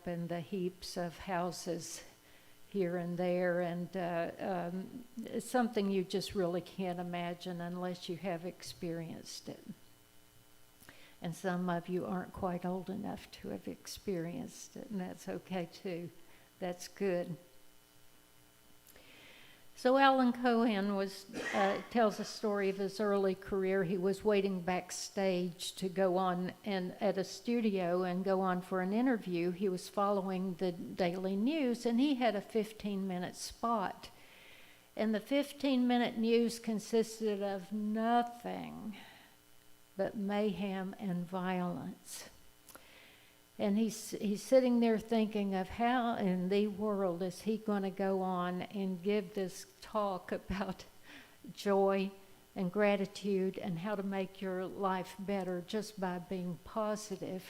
and the heaps of houses here and there, and it's something you just really can't imagine unless you have experienced it. And some of you aren't quite old enough to have experienced it, and that's okay too. That's good. So Alan Cohen tells a story of his early career. He was waiting backstage to go on and at a studio and go on for an interview. He was following the daily news, and he had a 15-minute spot. And the 15-minute news consisted of nothing but mayhem and violence. And he's sitting there thinking of how in the world is he going to go on and give this talk about joy and gratitude and how to make your life better just by being positive.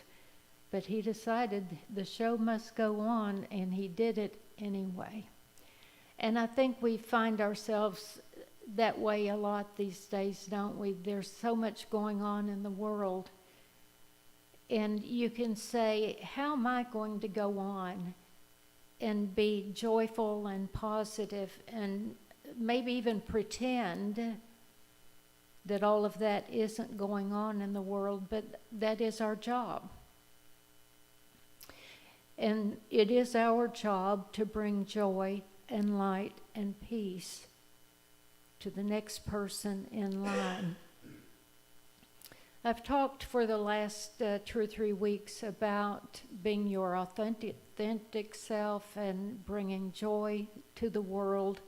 But he decided the show must go on, and he did it anyway. And I think we find ourselves that way a lot these days, don't we? There's so much going on in the world. And you can say, how am I going to go on and be joyful and positive and maybe even pretend that all of that isn't going on in the world, but that is our job. And it is our job to bring joy and light and peace to the next person in line. I've talked for the last 2 or 3 weeks about being your authentic self and bringing joy to the world.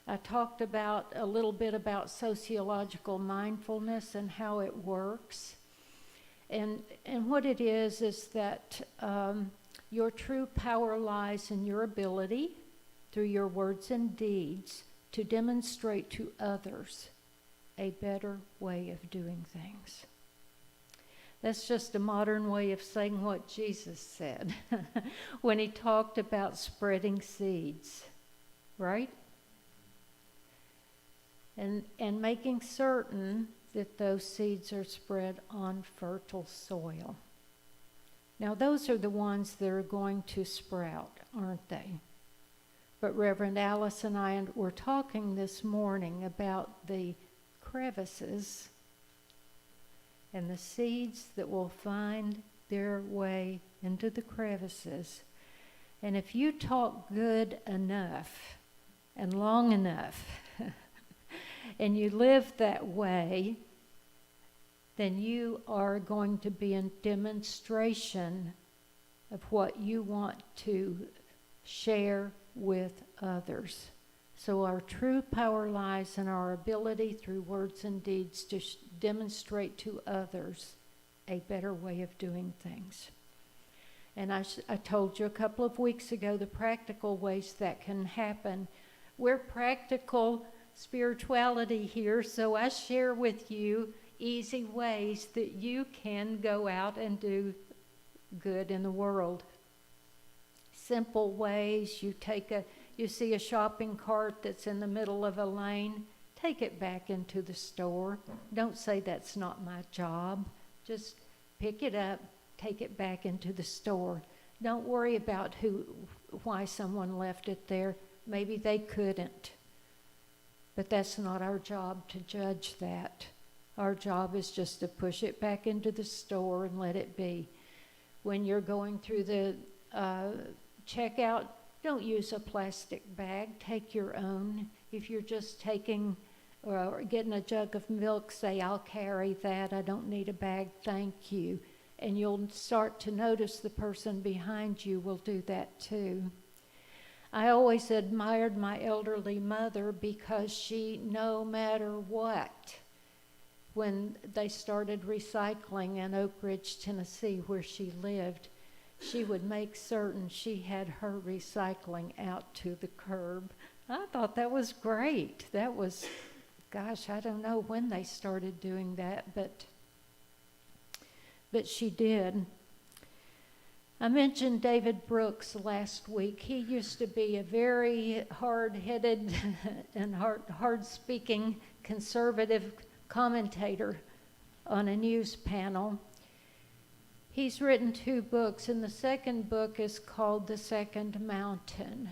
I talked about a little bit about sociological mindfulness and how it works. And what it is that your true power lies in your ability through your words and deeds to demonstrate to others a better way of doing things. That's just a modern way of saying what Jesus said when he talked about spreading seeds, right? And making certain that those seeds are spread on fertile soil. Now, those are the ones that are going to sprout, aren't they? But Reverend Alice and I were talking this morning about the crevices and the seeds that will find their way into the crevices. And if you talk good enough and long enough and you live that way, then you are going to be in demonstration of what you want to share with others. So our true power lies in our ability through words and deeds to demonstrate to others a better way of doing things. And I told you a couple of weeks ago the practical ways that can happen. We're practical spirituality here, so I share with you easy ways that you can go out and do good in the world. Simple ways. You see a shopping cart that's in the middle of a lane, take it back into the store. Don't say that's not my job. Just pick it up, take it back into the store. Don't worry about why someone left it there. Maybe they couldn't. But that's not our job to judge that. Our job is just to push it back into the store and let it be. When you're going through the checkout, don't use a plastic bag. Take your own. If you're just taking or getting a jug of milk, say, I'll carry that. I don't need a bag, thank you. And you'll start to notice the person behind you will do that too. I always admired my elderly mother because she, no matter what, when they started recycling in Oak Ridge, Tennessee, where she lived, she would make certain she had her recycling out to the curb. I thought that was great. That was, gosh, I don't know when they started doing that, but she did. I mentioned David Brooks last week. He used to be a very hard-headed and hard-speaking conservative commentator on a news panel. He's written 2 books, and the second book is called The Second Mountain.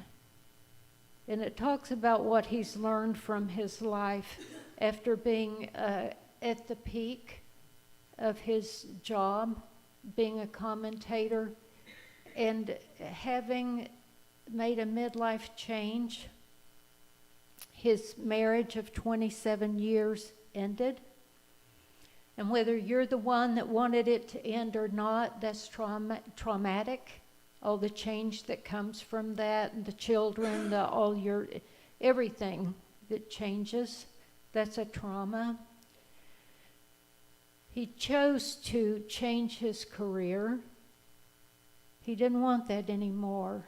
And it talks about what he's learned from his life after being at the peak of his job, being a commentator, and having made a midlife change. His marriage of 27 years ended. And whether you're the one that wanted it to end or not, that's traumatic. All the change that comes from that, and the children, everything that changes, that's a trauma. He chose to change his career. He didn't want that anymore.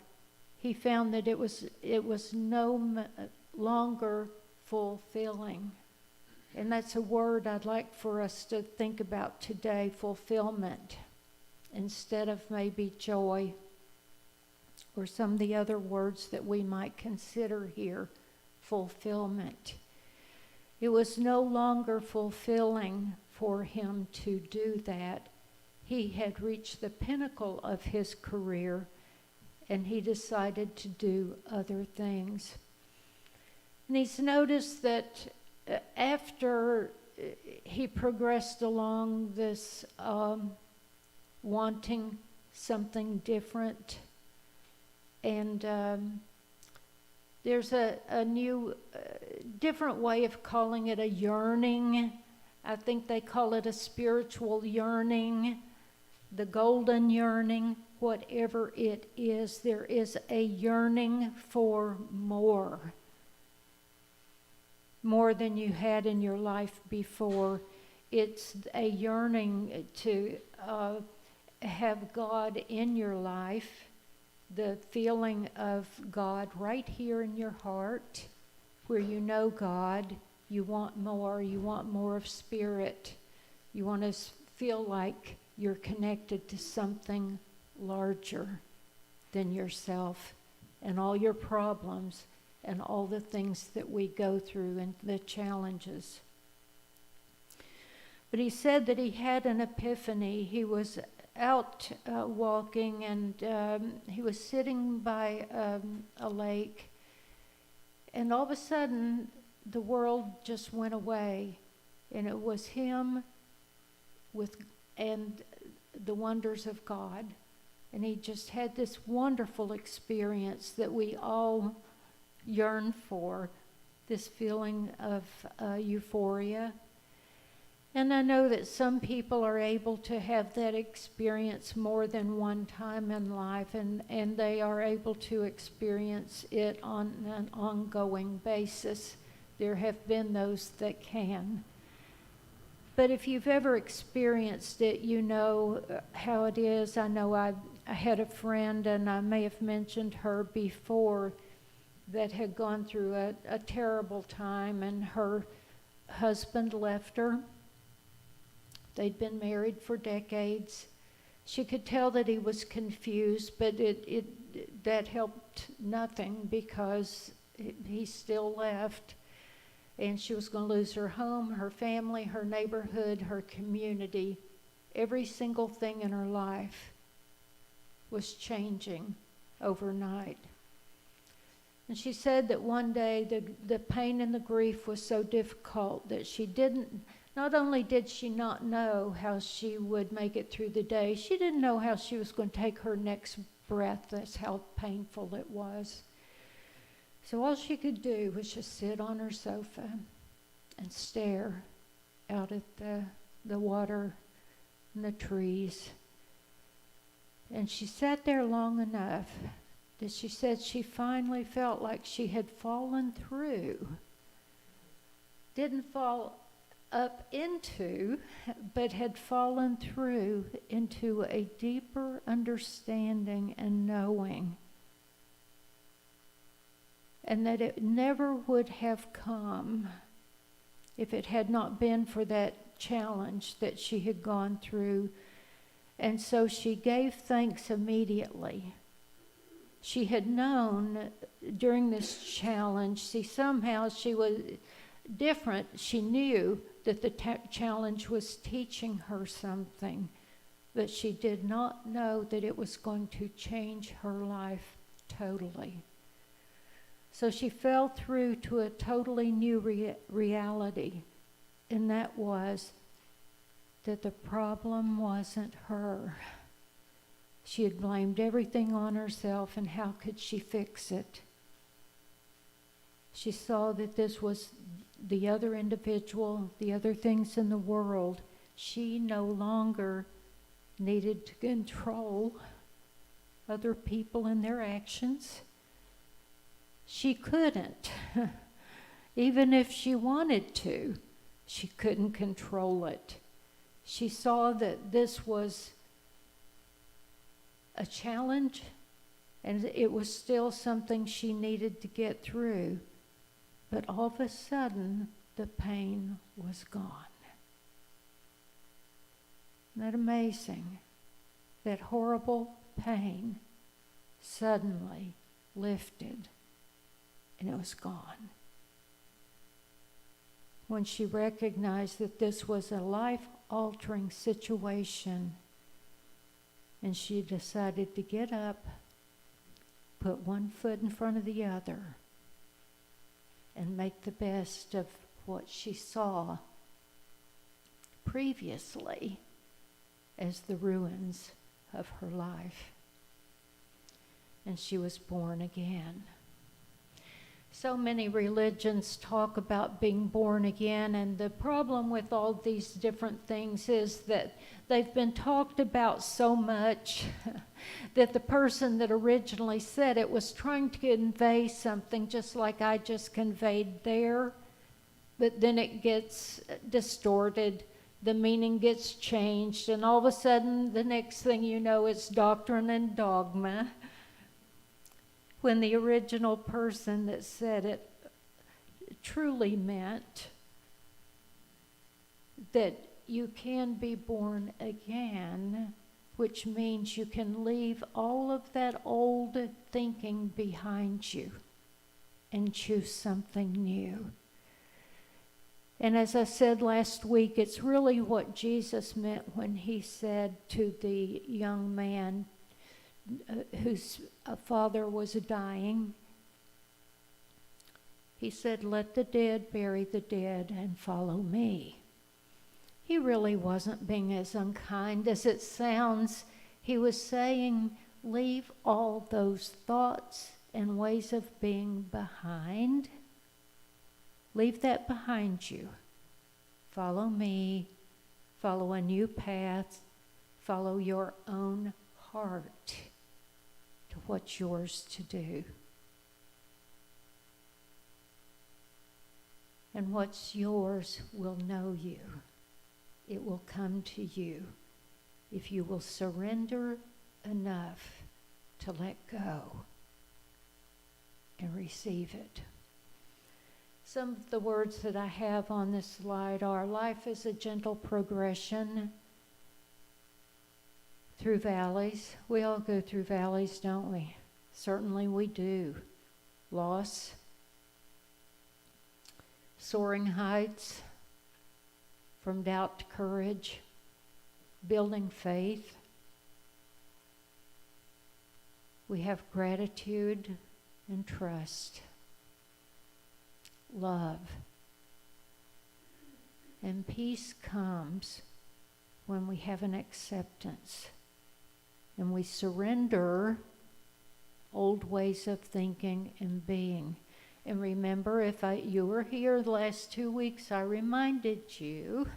He found that it was no longer fulfilling. And that's a word I'd like for us to think about today, fulfillment, instead of maybe joy or some of the other words that we might consider here, fulfillment. It was no longer fulfilling for him to do that. He had reached the pinnacle of his career, and he decided to do other things. And he's noticed that after he progressed along this wanting something different, and there's a new, different way of calling it, a yearning. I think they call it a spiritual yearning, the golden yearning, whatever it is. There is a yearning for more than you had in your life before. It's a yearning to have God in your life, the feeling of God right here in your heart, where you know God. You want more of Spirit. You want to feel like you're connected to something larger than yourself and all your problems and all the things that we go through and the challenges. But he said that he had an epiphany. He was out walking, and he was sitting by a lake, and all of a sudden the world just went away, and it was him and the wonders of God. And he just had this wonderful experience that we all yearn for, this feeling of euphoria. And I know that some people are able to have that experience more than one time in life, and they are able to experience it on an ongoing basis. There have been those that can. But if you've ever experienced it, you know how it is. I know I had a friend, and I may have mentioned her before, that had gone through a terrible time, and her husband left her. They'd been married for decades. She could tell that he was confused, but that helped nothing, because he still left. And she was going to lose her home, her family, her neighborhood, her community. Every single thing in her life was changing overnight. And she said that one day the pain and the grief was so difficult that not only did she not know how she would make it through the day, she didn't know how she was going to take her next breath. That's how painful it was. So all she could do was just sit on her sofa and stare out at the water and the trees. And she sat there long enough that she said she finally felt like she had fallen through. Didn't fall up into, but had fallen through into a deeper understanding and knowing. And that it never would have come if it had not been for that challenge that she had gone through. And so she gave thanks immediately. She had known during this challenge, somehow she was different. She knew that the challenge was teaching her something, but she did not know that it was going to change her life totally. So she fell through to a totally new reality, and that was that the problem wasn't her. She had blamed everything on herself, and how could she fix it? She saw that this was the other individual, the other things in the world. She no longer needed to control other people and their actions. She couldn't. Even if she wanted to, she couldn't control it. She saw that this was a challenge, and it was still something she needed to get through. But all of a sudden, the pain was gone. Isn't that amazing? That horrible pain suddenly lifted, and it was gone. When she recognized that this was a life-altering situation, and she decided to get up, put one foot in front of the other, and make the best of what she saw previously as the ruins of her life. And she was born again. So many religions talk about being born again, and the problem with all these different things is that they've been talked about so much that the person that originally said it was trying to convey something just like I just conveyed there, but then it gets distorted, the meaning gets changed, and all of a sudden the next thing you know it's doctrine and dogma, when the original person that said it truly meant that you can be born again, which means you can leave all of that old thinking behind you and choose something new. And as I said last week, it's really what Jesus meant when he said to the young man whose father was dying. He said, "Let the dead bury the dead and follow me." He really wasn't being as unkind as it sounds. He was saying, leave all those thoughts and ways of being behind. Leave that behind you. Follow me. Follow a new path. Follow your own heart to what's yours to do. And what's yours will know you. It will come to you if you will surrender enough to let go and receive it. Some of the words that I have on this slide are: life is a gentle progression through valleys. We all go through valleys, don't we? Certainly we do. Loss, soaring heights, from doubt to courage, building faith. We have gratitude and trust, love. And peace comes when we have an acceptance and we surrender old ways of thinking and being. And remember, if you were here the last 2 weeks, I reminded you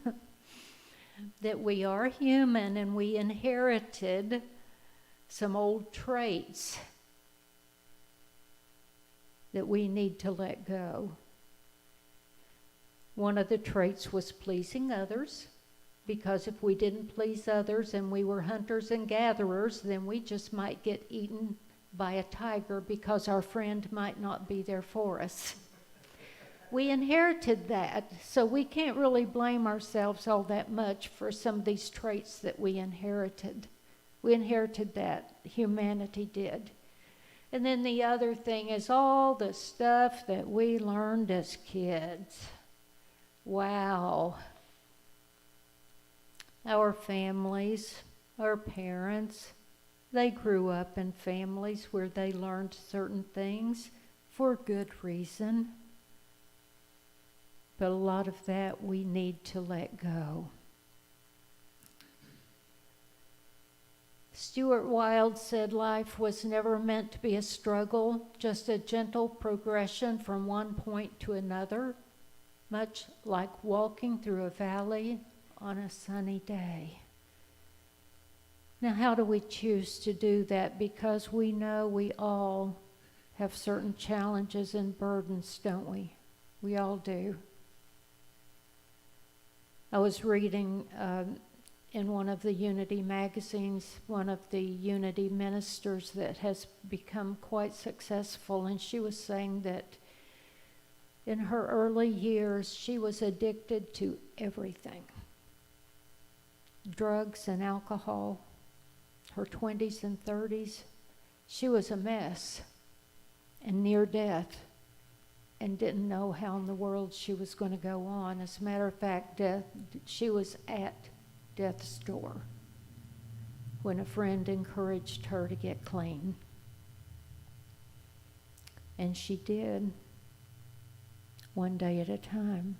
that we are human and we inherited some old traits that we need to let go. One of the traits was pleasing others, because if we didn't please others and we were hunters and gatherers, then we just might get eaten by a tiger because our friend might not be there for us. We inherited that, so we can't really blame ourselves all that much for some of these traits that we inherited. We inherited that, humanity did. And then the other thing is all the stuff that we learned as kids. Wow. Our families, our parents, they grew up in families where they learned certain things for good reason. But a lot of that we need to let go. Stuart Wilde said life was never meant to be a struggle, just a gentle progression from one point to another, much like walking through a valley on a sunny day. Now, how do we choose to do that? Because we know we all have certain challenges and burdens, don't we? We all do. I was reading in one of the Unity magazines, one of the Unity ministers that has become quite successful, and she was saying that in her early years, she was addicted to everything. Drugs and alcohol, her 20s and 30s. She was a mess and near death and didn't know how in the world she was going to go on. As a matter of fact, she was at death's door when a friend encouraged her to get clean. And she did, one day at a time.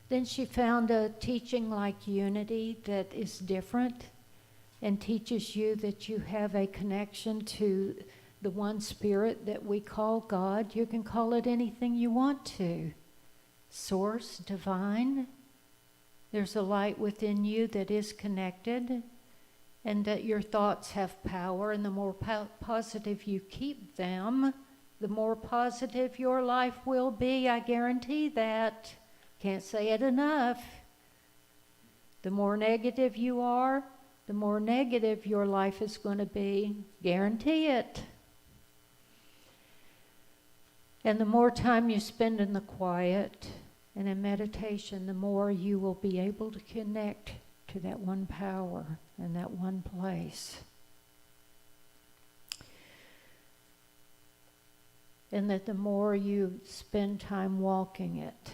Then she found a teaching like Unity that is different and teaches you that you have a connection to the one Spirit that we call God. You can call it anything you want to. Source, divine. There's a light within you that is connected, and that your thoughts have power, and the more positive you keep them, the more positive your life will be. I guarantee that. Can't say it enough. The more negative you are, the more negative your life is going to be. Guarantee it. And the more time you spend in the quiet and in meditation, the more you will be able to connect to that one power and that one place. And that the more you spend time walking it,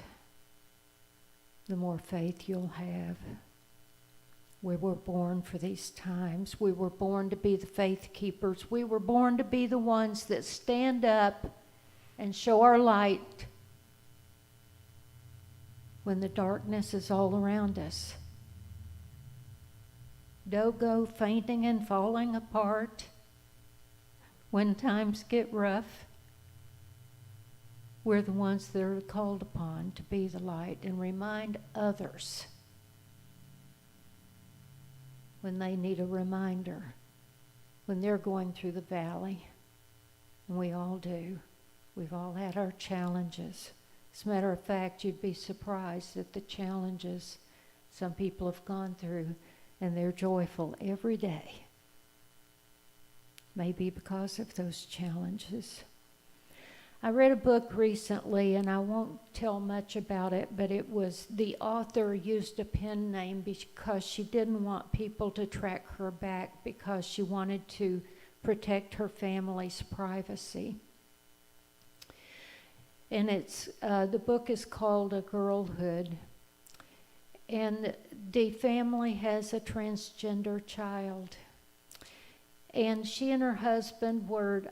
the more faith you'll have. We were born for these times. We were born to be the faith keepers. We were born to be the ones that stand up and show our light when the darkness is all around us. Don't go fainting and falling apart when times get rough. We're the ones that are called upon to be the light and remind others when they need a reminder, when they're going through the valley. And we all do. We've all had our challenges. As a matter of fact, you'd be surprised at the challenges some people have gone through, and they're joyful every day. Maybe because of those challenges. I read a book recently, and I won't tell much about it, but it was, the author used a pen name because she didn't want people to track her back, because she wanted to protect her family's privacy. And it's the book is called A Girlhood. And the family has a transgender child. And she and her husband were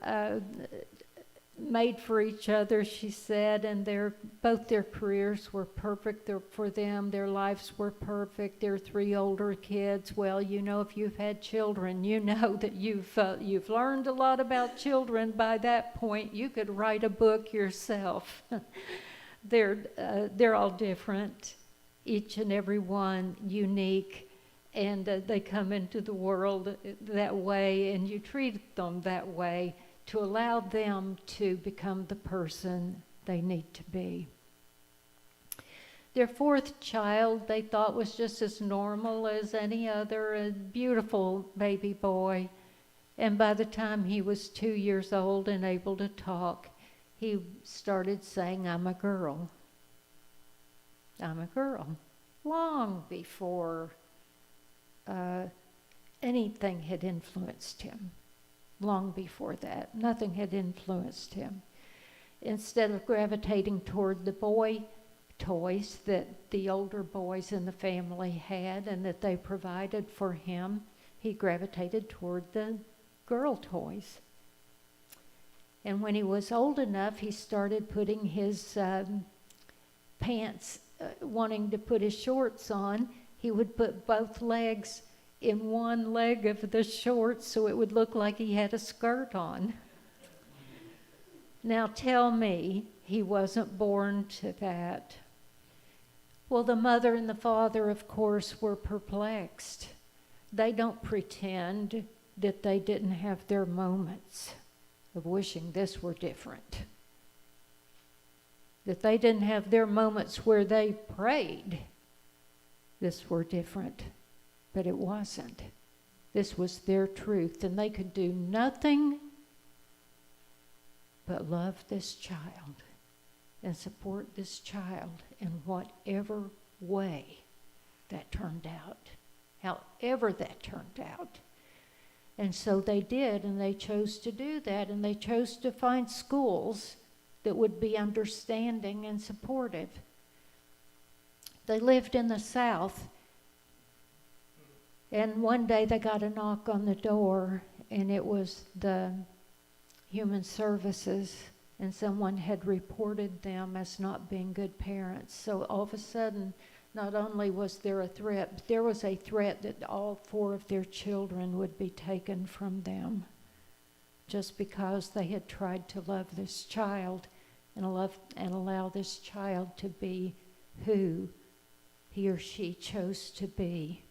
made for each other, she said, and both their careers were perfect for them. Their lives were perfect. Their 3 older kids. Well, you know, if you've had children, you know that you've learned a lot about children by that point. You could write a book yourself. They're all different, each and every one unique, and they come into the world that way, and you treat them that way, to allow them to become the person they need to be. Their 4th child they thought was just as normal as any other, a beautiful baby boy. And by the time he was 2 years old and able to talk, he started saying, "I'm a girl. I'm a girl," long before anything had influenced him. Long before that, nothing had influenced him. Instead of gravitating toward the boy toys that the older boys in the family had and that they provided for him, he gravitated toward the girl toys. And when he was old enough, he started putting his pants, wanting to put his shorts on. He would put both legs in one leg of the shorts so it would look like he had a skirt on. Now tell me he wasn't born to that. Well, the mother and the father, of course, were perplexed. They don't pretend that they didn't have their moments of wishing this were different. That they didn't have their moments where they prayed this were different. But it wasn't. This was their truth, and they could do nothing but love this child and support this child in whatever way that turned out, however that turned out. And so they did, and they chose to do that, and they chose to find schools that would be understanding and supportive. They lived in the South, and one day they got a knock on the door, and it was the Human Services, and someone had reported them as not being good parents. So all of a sudden, not only was there a threat, but there was a threat that all 4 of their children would be taken from them just because they had tried to love this child and allow this child to be who he or she chose to be.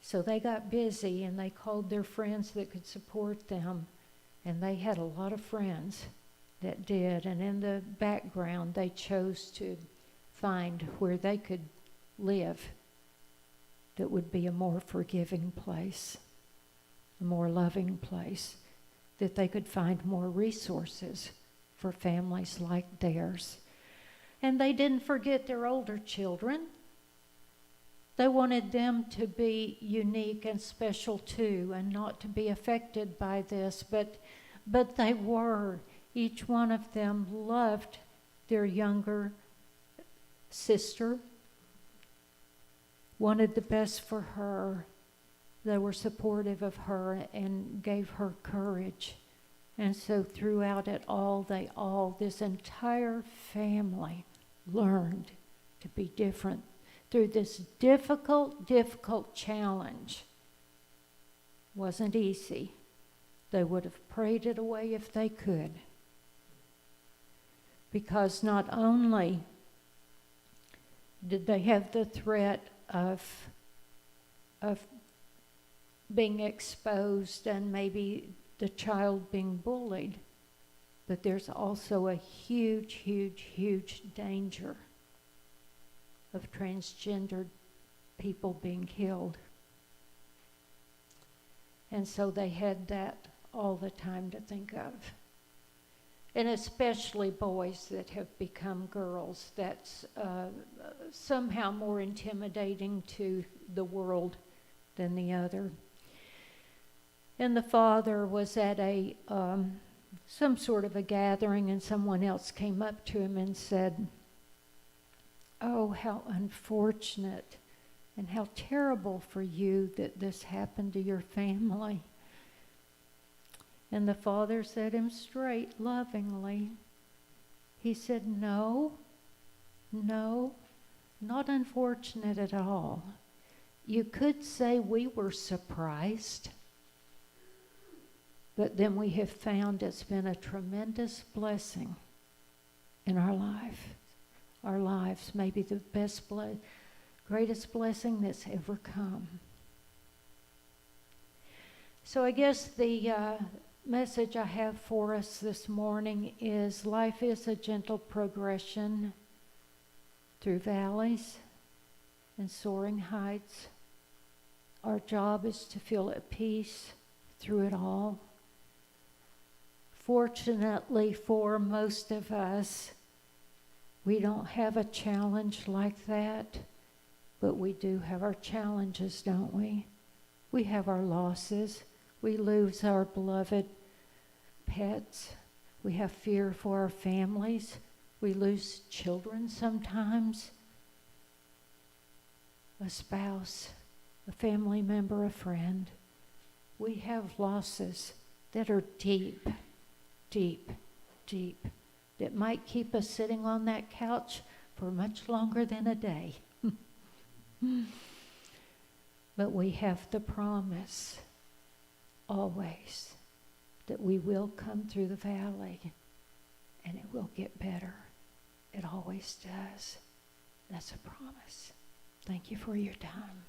So they got busy, and they called their friends that could support them. And they had a lot of friends that did. And in the background, they chose to find where they could live that would be a more forgiving place, a more loving place, that they could find more resources for families like theirs. And they didn't forget their older children. They wanted them to be unique and special too, and not to be affected by this, but they were. Each one of them loved their younger sister, wanted the best for her. They were supportive of her and gave her courage. And so throughout it all, this entire family learned to be different through this difficult challenge. Wasn't easy. They would have prayed it away if they could. Because not only did they have the threat of being exposed and maybe the child being bullied, but there's also a huge danger of transgendered people being killed. And so they had that all the time to think of. And especially boys that have become girls. That's somehow more intimidating to the world than the other. And the father was at some sort of a gathering, and someone else came up to him and said, "Oh, how unfortunate and how terrible for you that this happened to your family." And the father set him straight lovingly. He said, no, not unfortunate at all. You could say we were surprised, but then we have found it's been a tremendous blessing in our life. Our lives may be the greatest blessing that's ever come. So I guess the message I have for us this morning is life is a gentle progression through valleys and soaring heights. Our job is to feel at peace through it all. Fortunately for most of us, we don't have a challenge like that, but we do have our challenges, don't we? We have our losses. We lose our beloved pets. We have fear for our families. We lose children sometimes, a spouse, a family member, a friend. We have losses that are deep, deep, deep, that might keep us sitting on that couch for much longer than a day. But we have the promise always that we will come through the valley and it will get better. It always does. That's a promise. Thank you for your time.